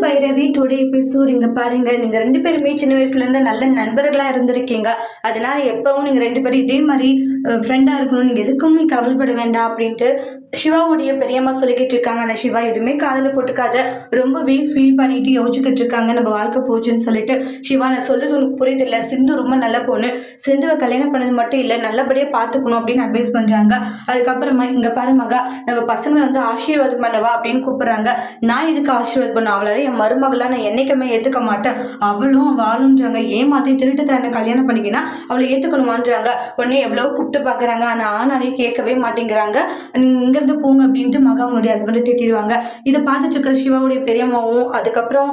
Bhairavi today episode இங்க பாருங்க. நீங்க 2 பேருமே சின்ன வயசுல இருந்து நல்ல நண்பர்களா இருந்திருக்கீங்க. அதனால எப்பவும் நீங்க 2 பேரும் இதே மாதிரி ஃப்ரெண்டா இருக்கணும். நீங்க எதுக்குமே கவலைப்பட வேண்டாம் அப்படின்ட்டு சிவாவுடைய பெரியம்மா சொல்லிக்கிட்டு இருக்காங்க. ஆனா சிவா எதுவுமே காதுல போட்டுக்காத ரொம்பவே ஃபீல் பண்ணிட்டு யோசிச்சுக்கிட்டு இருக்காங்க. நம்ம வாழ்க்கை போச்சுன்னு சொல்லிட்டு. சிவா, நான் சொல்றது உனக்கு புரியுது இல்ல, சிந்து ரொம்ப நல்ல பொண்ணு. சிந்துவை கல்யாணம் பண்ணது மட்டும் இல்ல, நல்லபடியா பாத்துக்கணும் அப்படின்னு அட்வைஸ் பண்றாங்க. அதுக்கப்புறமா இங்க பாரு மகா, நம்ம பசங்களை வந்து ஆசீர்வாதம் பண்ணவா அப்படின்னு கூப்பிடுறாங்க. நான் இதுக்கு ஆசீர்வாதம் பண்ண, அவளால என் மருமகளா நான் என்னைக்குமே ஏத்துக்க மாட்டேன். அவளும் வாழுன்றாங்க. ஏமாத்தி திருட்டுத்தரனை கல்யாணம் பண்ணிக்கினா அவளை ஏத்துக்கணுமான்றாங்க. உடனே எவ்வளவு கூப்பிட்டு பாக்குறாங்க. ஆனா ஆனாலே கேட்கவே மாட்டேங்கிறாங்க. நீங்க இங்க இருந்து போங்க அப்படின்ட்டு மகா அவங்களுடைய ஹஸ்பண்டை திட்டிடுவாங்க. இதை பார்த்துட்டு இருக்க சிவாவுடைய பெரியம்மாவும் அதுக்கப்புறம்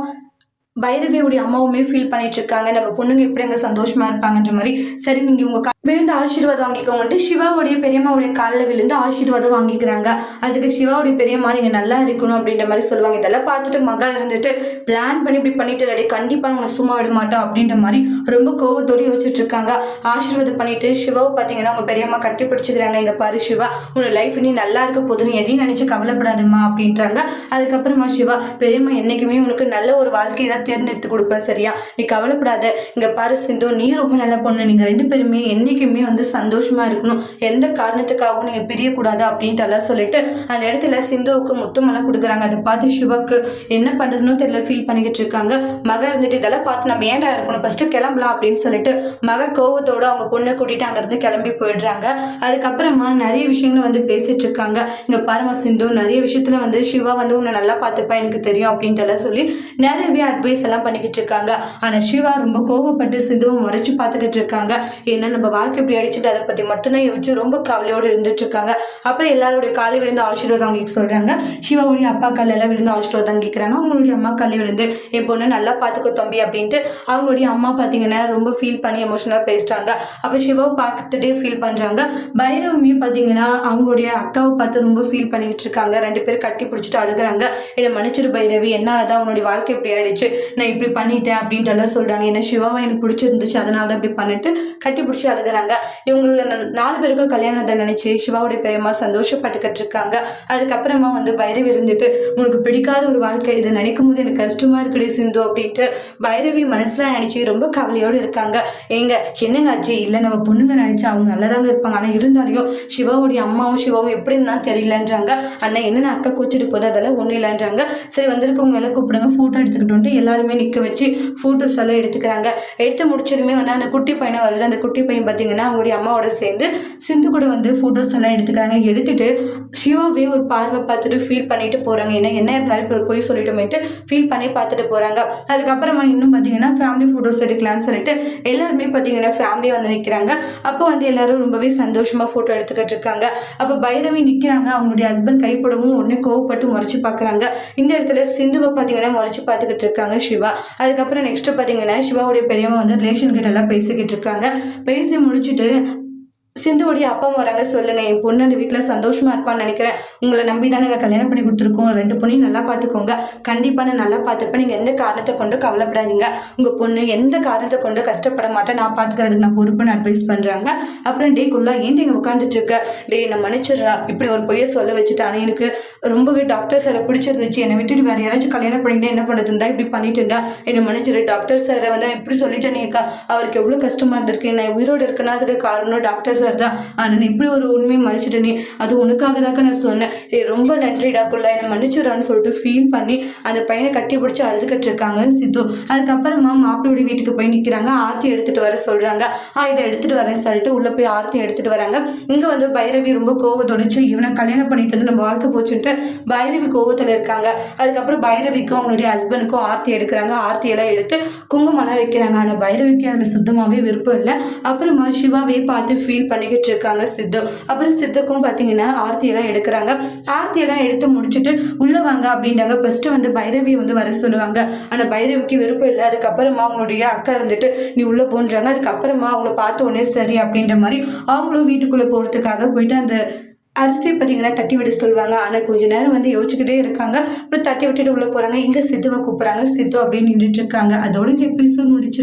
பைரவியுடைய அம்மாவுமே ஃபீல் பண்ணிட்டு இருக்காங்க. நம்ம பொண்ணுங்க எப்படி அங்க சந்தோஷமா இருப்பாங்கன்ற மாதிரி. சரி, நீங்க உங்க விழுந்து ஆசீர்வாதம் வாங்கிக்கோங்கன்ட்டு சிவாவுடைய பெரியம்மாவுடைய காலில் விழுந்து ஆசீர்வாதம் வாங்கிக்கிறாங்க. அதுக்கு சிவாவுடைய பெரியம்மா நீங்க நல்லா இருக்கணும் அப்படின்ற மாதிரி சொல்லுவாங்க. இதெல்லாம் பார்த்துட்டு மகா இருந்துட்டு பிளான் பண்ணி இப்படி பண்ணிட்டு இல்லாடி கண்டிப்பா உங்களை சும்மா விட மாட்டோம் அப்படின்ற மாதிரி ரொம்ப கோவத்தோடு யோசிச்சுட்டு இருக்காங்க. ஆசீர்வாதம் பண்ணிட்டு சிவாவை பார்த்தீங்கன்னா உங்க பெரியம்மா கட்டி பிடிச்சிக்கிறாங்க. இங்க பாரு சிவா, உன்னோட லைஃப் நீ நல்லா இருக்க போதுன்னு எதையும் நினைச்சு கவலைப்படாதுமா அப்படின்றாங்க. அதுக்கப்புறமா சிவா, பெரியம்மா என்னைக்குமே உனக்கு நல்ல ஒரு வாழ்க்கையை தான் தேர்ந்தெடுத்து கொடுப்பேன், சரியா? நீ கவலைப்படாத. இங்க பாரு சிந்து, நீ ரொம்ப நல்ல பொண்ணு. நீங்க 2 பேருமே என்னைக்குமே வந்து சந்தோஷமா இருக்கணும். எந்த காரணத்துக்காகவும் நீங்க பிரியக்கூடாது அப்படின்ட்டு எல்லாம் சொல்லிட்டு அந்த இடத்துல சிந்துவுக்கு முத்தமெல்லாம் கொடுக்குறாங்க. அதை பார்த்து சிவாக்கு என்ன பண்றதுன்னு தெரியல, ஃபீல் பண்ணிக்கிட்டு இருக்காங்க. மக இருந்துட்டு இதெல்லாம் பார்த்து நம்ம ஏன்டா இருக்கணும், ஃபர்ஸ்ட் கிளம்பலாம் அப்படின்னு சொல்லிட்டு மக கோவத்தோட அவங்க பொண்ணை கூட்டிட்டு அங்க இருந்து கிளம்பி போயிடுறாங்க. அதுக்கப்புறமா நிறைய விஷயங்களை வந்து பேசிட்டு இருக்காங்க. இங்க பாருமா சிந்து, நிறைய விஷயத்துல வந்து சிவா வந்து உன்னை நல்லா பார்த்துப்பா எனக்கு தெரியும் அப்படின்ட்டு எல்லாம் சொல்லி நிறையவே அட்வைஸ் எல்லாம் பண்ணிக்கிட்டு இருக்காங்க. ஆனா சிவா ரொம்ப கோவப்பட்டு சிந்துவை முறைச்சு பார்த்துக்கிட்டு இருக்காங்க. ஏன்னா நம்ம வாழ்க்கை இப்படி அடிச்சுட்டு அதை பத்தி மட்டும்தான் யோசிச்சு ரொம்ப கவலையோடு இருந்துட்டு இருக்காங்க. அப்புறம் எல்லாருடைய காலை விழுந்து ஆசீர்வாதம் வாங்கி சொல்றாங்க. சிவாவுடைய அப்பா கால எல்லாம் விழுந்து ஆசீர்வாதம் கேட்கிறாங்க. அவங்களுடைய அம்மா காலை விழுந்து என் பொண்ணு நல்லா பார்த்துக்கோ தம்பி அப்படின்ட்டு அவங்களுடைய அம்மா பார்த்தீங்கன்னா ரொம்ப ஃபீல் பண்ணி எமோஷனலா பேசிட்டாங்க. அப்ப சிவாவை பார்த்துட்டே ஃபீல் பண்றாங்க. பைரவமே பார்த்தீங்கன்னா அவங்களுடைய அக்காவை பார்த்து ரொம்ப ஃபீல் பண்ணிக்கிட்டு இருக்காங்க. 2 பேரும் கட்டி பிடிச்சிட்டு அழுகுறாங்க. என்னை மன்னிச்சிரு பைரவி, என்னாலதான் உன்னுடைய வாழ்க்கை இப்படி ஆயிடுச்சு, நான் இப்படி பண்ணிட்டேன் அப்படின்ட்டு எல்லாம் சொல்றாங்க. ஏன்னா சிவாவை எனக்கு பிடிச்சிருந்துச்சு, அதனால தான் இப்படி பண்ணிட்டு கட்டி பிடிச்சி அழுகுறாங்க. இவங்கள 4 பேருக்கும் கல்யாணத்தை நினைச்சு சிவாவுடைய பெரியம்மா சந்தோஷப்பட்டுக்கிட்டு இருக்காங்க. அதுக்கப்புறமா வந்து பைரவி இருந்துட்டு உனக்கு பிடிக்காத ஒரு வாழ்க்கை, இதை நினைக்கும் போது எனக்கு கஷ்டமா இருக்குடி சிந்து அப்படின்ட்டு பைரவி மனசுல நினைச்சு ரொம்ப கவலையோடு இருக்காங்க. ஏங்க என்னங்க ஆச்சு? இல்லை நம்ம பொண்ணுங்க நினைச்சா அவங்க நல்லதாங்க இருப்பாங்க, ஆனா இருந்தாலையும் சிவாவுடைய அம்மாவும் சிவாவும் எப்படி இருந்தா தெரியலன்றாங்க. அண்ணா என்ன அக்கா கூச்சிட்டு போது, அதெல்லாம் ஒன்றும் இல்லைன்றாங்க. சரி, வந்திருக்கவங்க எல்லாம் கூப்பிடுங்க, ஃபோட்டோ எடுத்துக்கிட்டு எல்லாருமே நிற்க வச்சு ஃபோட்டோஸ் எல்லாம் எடுத்துக்கிறாங்க. எடுத்து முடிச்சதுமே வந்து அந்த குட்டி பையனை வருது. அந்த குட்டி பையன் பார்த்தீங்கன்னா அவங்களுடைய அம்மாவோட சேர்ந்து சிந்து கூட வந்து ஃபோட்டோஸ் எல்லாம் எடுத்துக்கிறாங்க. எடுத்துட்டு சிவாவே ஒரு பார்வை பார்த்துட்டு ஃபீல் பண்ணிட்டு போறாங்க. ஏன்னா என்ன இருந்தாலும் இப்போ ஒரு பொய் சொல்லிட்டோமேட்டு ஃபீல் பண்ணி பார்த்துட்டு போறாங்க. அதுக்கப்புறமா இன்னும் பார்த்தீங்கன்னா ஃபேமிலி ஃபோட்டோஸ் எடுக்கலாம்னு சொல்லிட்டு எல்லாருமே பார்த்தீங்கன்னா ஃபேமிலியாக வந்து நிற்கிறாங்க. அப்போ வந்து எல்லாரும் ரொம்பவே சந்தோஷமா ஃபோட்டோ எடுத்துக்கிட்டு இருக்காங்க. அப்போ பைரவி நிற்கிறாங்க. அவங்களுடைய ஹஸ்பண்ட் கைப்படவும் உடனே கோவப்பட்டு முறைச்சு பார்க்குறாங்க. இந்த இடத்துல சிந்துவை பார்த்தீங்கன்னா முறைச்சு பார்த்துக்கிட்டு இருக்காங்க சிவா. அதுக்கப்புறம் நெக்ஸ்ட் பார்த்தீங்கன்னா சிவாவுடைய பெரியம்மா வந்து ரிலேஷன் கிட்ட எல்லாம் பேசிக்கிட்டு இருக்காங்க. பேசி முடிச்சுட்டு சிந்துவோடைய அப்பா வராங்க. சொல்லுங்க, என் பொண்ணு அந்த வீட்டில் சந்தோஷமா இருப்பான்னு நினைக்கிறேன். உங்களை நம்பி தான் நாங்கள் கல்யாணம் பண்ணி கொடுத்துருக்கோம். 2 பொண்ணையும் நல்லா பார்த்துக்கோங்க. கண்டிப்பாக நான் நல்லா பார்த்துப்பேன். நீங்கள் எந்த காரணத்தை கொண்டு கவலைப்படாதீங்க. உங்கள் பொண்ணு எந்த காரணத்தை கொண்டு கஷ்டப்பட மாட்டேன், நான் பார்த்துக்கிறதுக்கு நான் பொறுப்புன்னு அட்வைஸ் பண்ணுறாங்க. அப்புறம் டேக்குள்ளா ஏன் நீங்கள் உட்காந்துட்டு இருக்க, டே நான் மன்னிச்சிடுறா, இப்படி ஒரு பொய்யை சொல்ல வச்சுட்டானே, எனக்கு ரொம்பவே டாக்டர் சாரை பிடிச்சிருந்துச்சு, என்னை விட்டுட்டு வேறு யாராச்சும் கல்யாணம் பண்ணிட்டு என்ன பண்ணுறதுந்தா இப்படி பண்ணிட்டுண்டா, என்னை மன்னிச்சிடு. டாக்டர் சாரை வந்து இப்படி சொல்லிட்டேனேக்கா, அவருக்கு எவ்வளோ கஷ்டமாக இருந்திருக்கு. நான் உயிரோடு இருக்கேன்னா அதுக்கு காரணம் டாக்டர் தான். ஆனா இப்படி ஒரு உண்மையை மறைச்சிட்டனே, அது உனக்காக தாக்க நான் சொன்னேன். சரி, ரொம்ப நன்றிடாக்குள்ள, என்னை மன்னிச்சுடான்னு சொல்லிட்டு ஃபீல் பண்ணி அந்த பையனை கட்டி பிடிச்சி அழுதுகிட்டு இருக்காங்க சித்து. அதுக்கப்புறமா மாப்பிள்ளையோட வீட்டுக்கு போய் நிற்கிறாங்க. ஆர்த்தி எடுத்துட்டு வர சொல்றாங்க. இதை எடுத்துட்டு வரேன்னு சொல்லிட்டு உள்ள போய் ஆர்த்தி எடுத்துட்டு வராங்க. இங்க வந்து பைரவி ரொம்ப கோவத்தொடைச்சு இவனை கல்யாணம் பண்ணிட்டு வந்து நம்ம வாழ்க்கை போச்சுன்ட்டு பைரவி கோவத்துல இருக்காங்க. அதுக்கப்புறம் பைரவிக்கும் அவங்களுடைய ஹஸ்பண்டுக்கும் ஆர்த்தி எடுக்கிறாங்க. ஆர்த்தி எல்லாம் எடுத்து குங்குமம் வைக்கிறாங்க. ஆனா பைரவிக்கு அதுல சுத்தமாவே விருப்பம் இல்லை. அப்புறமா சிவாவே பார்த்து ஃபீல் பண்ணிக்கிட்டு இருக்காங்க சித்து. அப்புறம் சித்துக்கும் பார்த்தீங்கன்னா ஆர்த்தி எல்லாம் எடுக்கிறாங்க. ஆர்த்தி எல்லாம் எடுத்து முடிச்சுட்டு உள்ள வாங்க அப்படின்றாங்க. ஃபர்ஸ்ட் வந்து பைரவியை வந்து வர சொல்லுவாங்க. ஆனா பைரவிக்கு விருப்பம் இல்லை. அதுக்கப்புறமா அவங்களுடைய அக்கா இருந்துட்டு நீ உள்ள போன்றாங்க. அதுக்கப்புறமா அவங்கள பார்த்த உடனே சரி அப்படின்ற மாதிரி அவங்களும் வீட்டுக்குள்ள போறதுக்காக போயிட்டு அந்த அரிசி பார்த்தீங்கன்னா தட்டி விட சொல்லுவாங்க. ஆனால் கொஞ்ச நேரம் வந்து யோசிச்சுக்கிட்டே இருக்காங்க. அப்புறம் தட்டி விட்டுட்டு உள்ள போறாங்க. இங்க சித்துவை கூப்பிடுறாங்க. சித்து அப்படின்னு நின்றுட்டு இருக்காங்க. அதோட இந்த எபிசோட் முடிச்சிருக்கு.